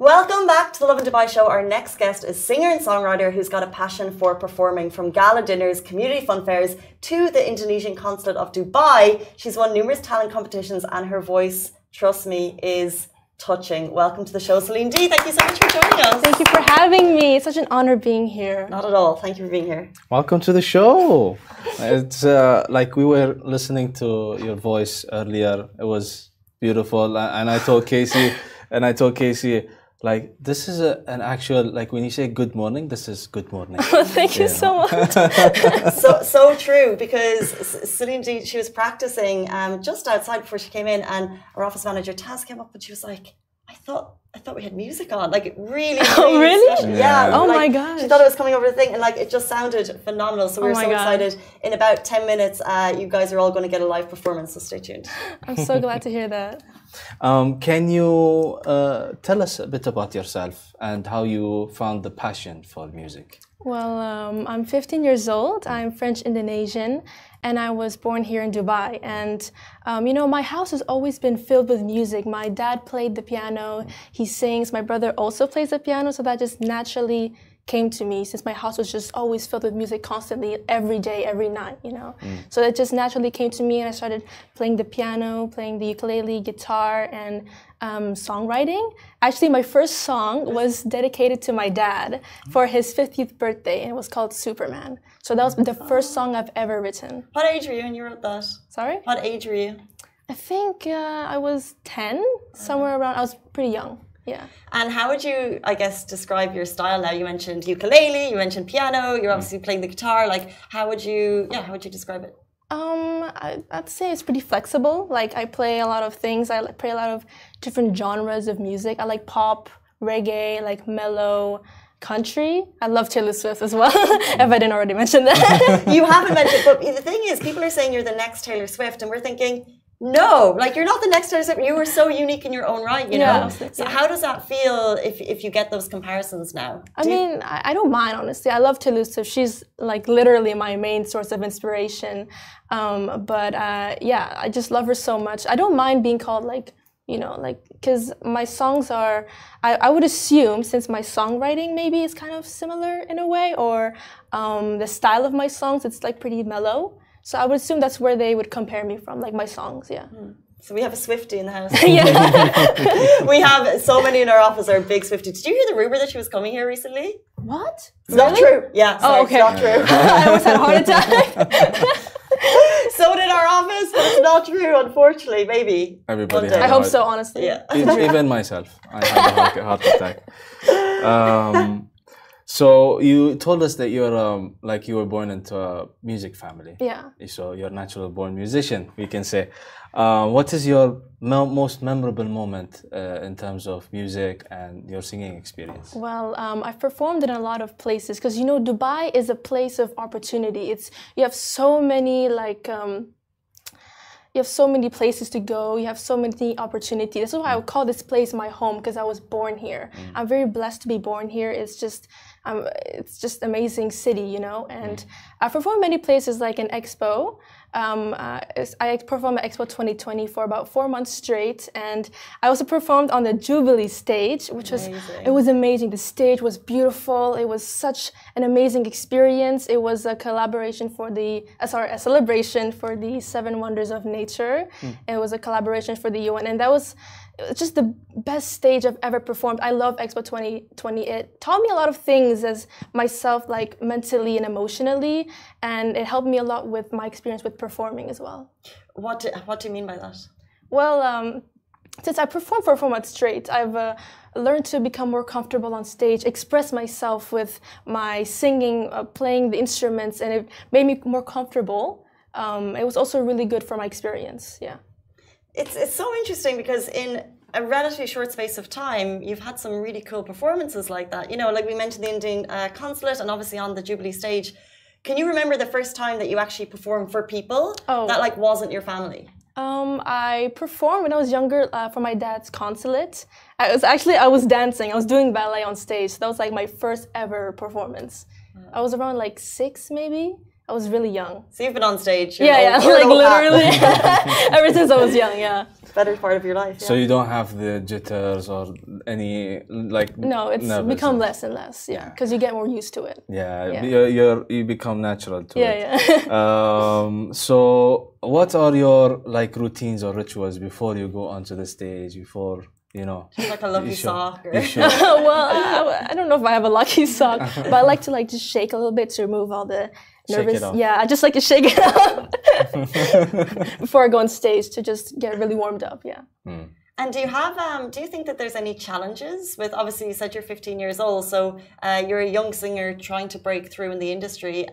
Welcome back to the Lovin Dubai show. Our next guest is singer and songwriter who's got a passion for performing, from gala dinners, community fun fairs to the Indonesian consulate of Dubai. She's won numerous talent competitions and her voice, trust me, is touching. Welcome to the show, Celinedee. Thank you so much for joining us. Thank you for having me. It's such an honor being here. Not at all. Thank you for being here. Welcome to the show. It's like we were listening to your voice earlier. It was beautiful, and I told Casey, like, this is an actual, like, when you say good morning, this is good morning. Thank you so much. so true, because Celinedee, she was practicing just outside before she came in, and our office manager Taz came up and she was like, I thought we had music on, like, it really oh really special. Yeah. Oh like, my gosh, she thought it was coming over the thing, and like it just sounded phenomenal. So we were so excited. In about 10 minutes you guys are all going to get a live performance, so stay tuned. I'm so glad to hear that. Can you tell us a bit about yourself and how you found the passion for music? Well, I'm 15 years old. I'm French Indonesian, and I was born here in Dubai. And you know, my house has always been filled with music. My dad played the piano, he sings. My brother also plays the piano, so that just naturally came to me, since my house was just always filled with music constantly, every day, every night, you know. So it just naturally came to me, and I started playing the piano, playing the ukulele, guitar, and songwriting. Actually, my first song was dedicated to my dad for his 50th birthday, and it was called Superman. So that was the first song I've ever written. What age were you when you wrote that? Sorry? What age were you? I think I was 10, somewhere around. I was pretty young. Yeah. And how would you, I guess, describe your style now? You mentioned ukulele, you mentioned piano, you're obviously playing the guitar. Like, how would you describe it? I'd say it's pretty flexible. Like, I play a lot of things. I play a lot of different genres of music. I like pop, reggae, like mellow, country. I love Taylor Swift as well, if I didn't already mention that. You haven't mentioned, but the thing is, people are saying you're the next Taylor Swift, and we're thinking, no, like, you're not the next Taylor Swift. You were so unique in your own right, you know? So how does that feel if you get those comparisons now? I mean, I don't mind, honestly. I love Taylor Swift. She's like literally my main source of inspiration. Yeah, I just love her so much. I don't mind being called, like, you know, like, because my songs are, I would assume, since my songwriting maybe is kind of similar in a way, or the style of my songs, it's like pretty mellow. So I would assume that's where they would compare me from, like my songs, yeah. So we have a Swiftie in the house. Yeah. We have so many in our office are big Swifties. Did you hear the rumor that she was coming here recently? What? It's not true. Yeah, sorry, okay. It's not true. I almost had a heart attack. So did our office, but it's not true, unfortunately. Maybe. Everybody. I hope so, honestly. Yeah. Even myself, I had a heart attack. So you told us that you're like, you were born into a music family. Yeah. So you're a natural born musician, we can say. What is your most memorable moment in terms of music and your singing experience? Well, I've performed in a lot of places, because, you know, Dubai is a place of opportunity. You have so many, like, you have so many places to go. You have so many opportunities. This is why I would call this place my home, because I was born here. I'm very blessed to be born here. It's just amazing city, you know. And I've performed many places, like in Expo. I performed at Expo 2020 for about 4 months straight, and I also performed on the Jubilee stage, which was amazing. The stage was beautiful. It was such an amazing experience. It was a collaboration for a celebration for the 7 Wonders of Nature. It was a collaboration for the UN, and that was just the best stage I've ever performed. I love Expo 2020. It taught me a lot of things as myself, like mentally and emotionally, and it helped me a lot with my experience with performing as well. What do you mean by that? Well, since I performed for 4 months straight, I've learned to become more comfortable on stage, express myself with my singing, playing the instruments, and it made me more comfortable. It was also really good for my experience, yeah. It's so interesting, because in a relatively short space of time, you've had some really cool performances like that. You know, like we mentioned the Indian consulate, and obviously on the Jubilee stage. Can you remember the first time that you actually performed for people that like wasn't your family? I performed when I was younger for my dad's consulate. I was dancing. I was doing ballet on stage. So that was like my first ever performance. I was around like 6 maybe. I was really young. So you've been on stage. Yeah, like literally. Ever since I was young, yeah. better part of your life. Yeah. So you don't have the jitters or any like. No, it's become less and less. Yeah, because you get more used to it. Yeah, you become natural to it. Yeah. So what are your like routines or rituals before you go onto the stage? Before Just like a lucky sock. Or... Well, I don't know if I have a lucky sock, but I like to like just shake a little bit to remove all the nervous. Yeah, I just like to shake it up before I go on stage to just get really warmed up. Yeah. And do you think that there's any challenges with, obviously you said you're 15 years old, so you're a young singer trying to break through in the industry.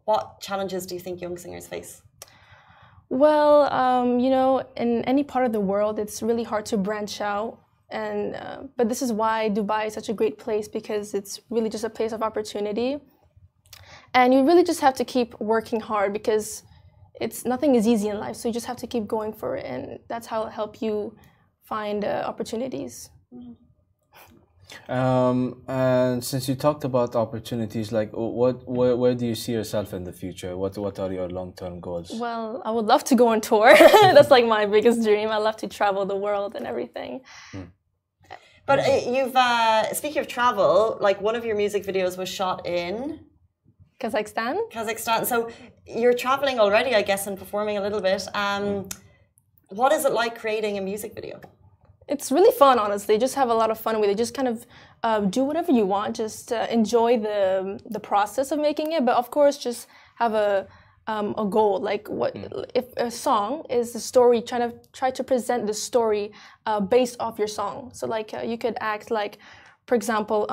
What challenges do you think young singers face? Well, in any part of the world, it's really hard to branch out. And but this is why Dubai is such a great place, because it's really just a place of opportunity. And you really just have to keep working hard, because nothing is easy in life. So you just have to keep going for it, and that's how it'll help you find opportunities. And since you talked about opportunities, like where do you see yourself in the future? What are your long-term goals? Well, I would love to go on tour. That's like my biggest dream. I love to travel the world and everything. But you've speaking of travel, like one of your music videos was shot in Kazakhstan. So you're traveling already, I guess, and performing a little bit. What is it like creating a music video? It's really fun, honestly. Just have a lot of fun with it. Just kind of do whatever you want. Just enjoy the process of making it. But of course, just have a goal. Like if a song is the story, try to present the story based off your song. So like you could act like, for example,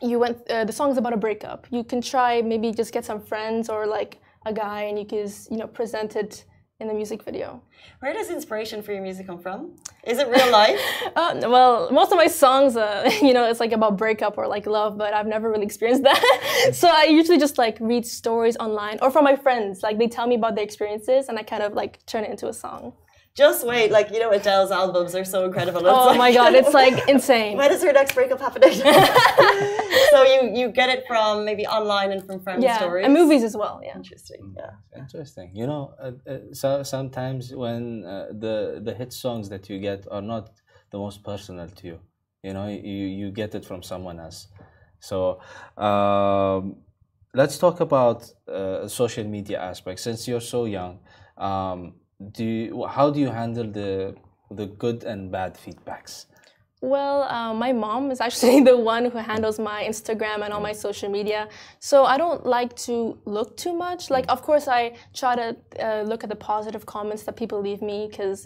the song is about a breakup. You can try maybe just get some friends or like a guy, and you can present it in the music video. Where does inspiration for your music come from? Is it real life? Well, most of my songs, it's like about breakup or like love, but I've never really experienced that. So I usually just like read stories online or from my friends. Like they tell me about their experiences, and I kind of like turn it into a song. Just wait, like Adele's albums are so incredible. Oh my God, it's like insane. When is her next breakup happening? So you get it from maybe online and from friends' stories? And movies as well. Yeah. Interesting. Yeah. Interesting. So sometimes when the hit songs that you get are not the most personal to you, you get it from someone else. So let's talk about social media aspects. Since you're so young, how do you handle the good and bad feedbacks? Well, my mom is actually the one who handles my Instagram and all my social media. So I don't like to look too much. Like, of course, I try to look at the positive comments that people leave me, because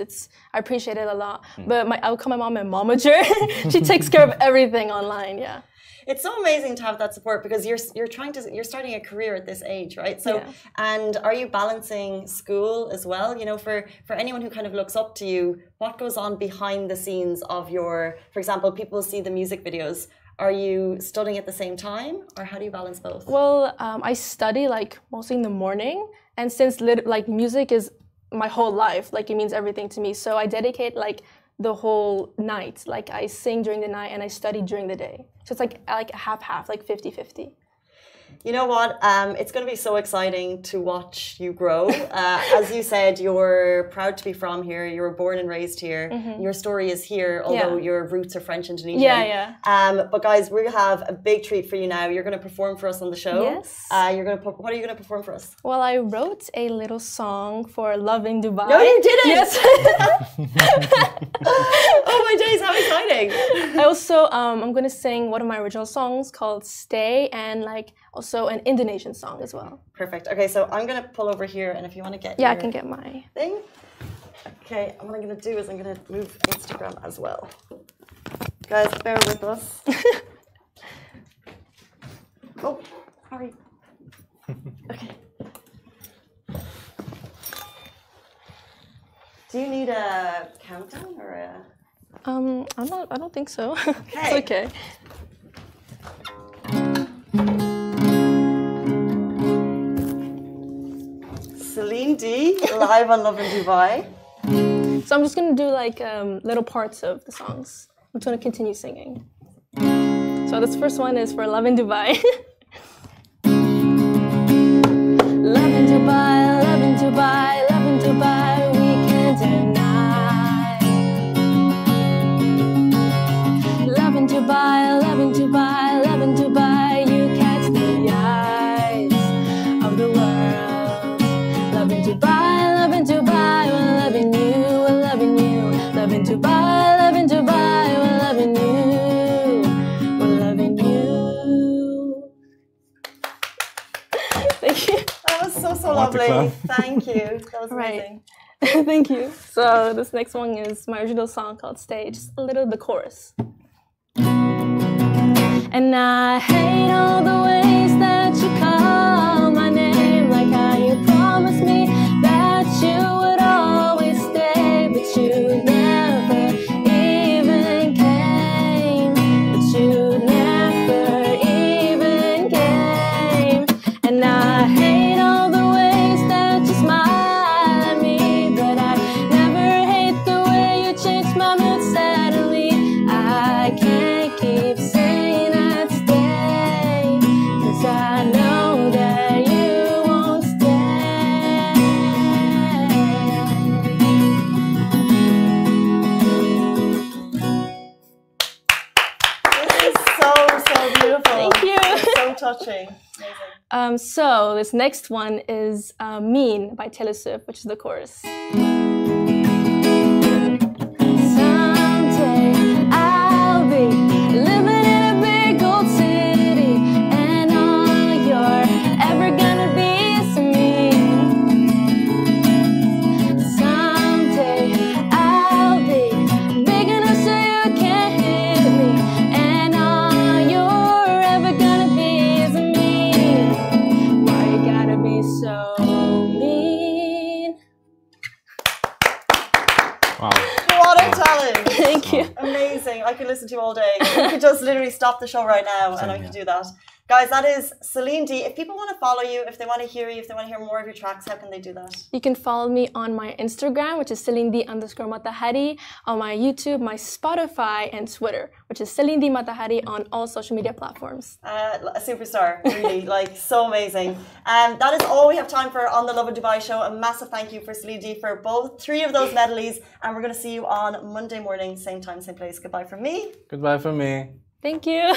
I appreciate it a lot. But I would call my mom my momager. She takes care of everything online. Yeah. It's so amazing to have that support, because you're starting a career at this age, right? So, and are you balancing school as well? For anyone who kind of looks up to you, what goes on behind the scenes of for example, people see the music videos. Are you studying at the same time, or how do you balance both? Well, I study like mostly in the morning, and since like music is my whole life, like it means everything to me. So I dedicate like the whole night. Like I sing during the night and I study during the day. So it's like half, like 50-50. You know what? It's going to be so exciting to watch you grow. As you said, you're proud to be from here. You were born and raised here. Your story is here, although your roots are French Indonesian. Yeah. But guys, we have a big treat for you now. You're going to perform for us on the show. Yes. What are you going to perform for us? Well, I wrote a little song for Lovin Dubai. No, you didn't. Yes. Oh my days, how exciting! I also I'm going to sing one of my original songs called Stay, and like also an Indonesian song as well. Perfect. Okay, so I'm going to pull over here, and if you want to get I can get my thing. Okay, what I'm going to do is I'm going to move Instagram as well. Guys, bear with us. Oh, sorry. Okay. Do you need a countdown or a? I don't think so. Okay. It's okay. Celinedee, live on Lovin Dubai. So I'm just gonna do like little parts of the songs. I'm just gonna continue singing. So this first one is for Lovin Dubai. Lovin Dubai, Lovin Dubai, Lovin Dubai, we can't deny. Dubai, loving Dubai, we're loving you. We're loving you. Thank you. That was so lovely. Thank you. That was amazing. Thank you. So this next one is my original song called Stay. Just a little of the chorus. And I hate all the ways that you call my name, like how you promised me that you would always stay, but you never even came. But you never even came. And I hate all the ways that you smile at me, but I never hate the way you change my mood suddenly. I can't keep saying I'd stay, 'cause I know that you won't stay. This is so beautiful. Thank you. So touching. Amazing. So this next one is Mean by Taylor Swift, which is the chorus. Someday I'll be living in a big old city, and all you're ever gonna be is me. Someday I'll be big enough so you can't hit me, and all you're ever gonna be is me. Why you gotta be so mean? Wow. What a talent. Thank you. Amazing. I could listen to you all day. We could just literally stop the show right now and I could do that. Guys, that is Celinedee. If people want to follow you, if they want to hear you, if they want to hear more of your tracks, how can they do that? You can follow me on my Instagram, which is Celinedee_Matahari, on my YouTube, my Spotify, and Twitter, which is Celinedee Matahari on all social media platforms. A superstar, really, like so amazing. That is all we have time for on the Lovin Dubai show. A massive thank you for Celinedee for both 3 of those medleys, and we're going to see you on Monday morning, same time, same place. Goodbye from me. Goodbye from me. Thank you.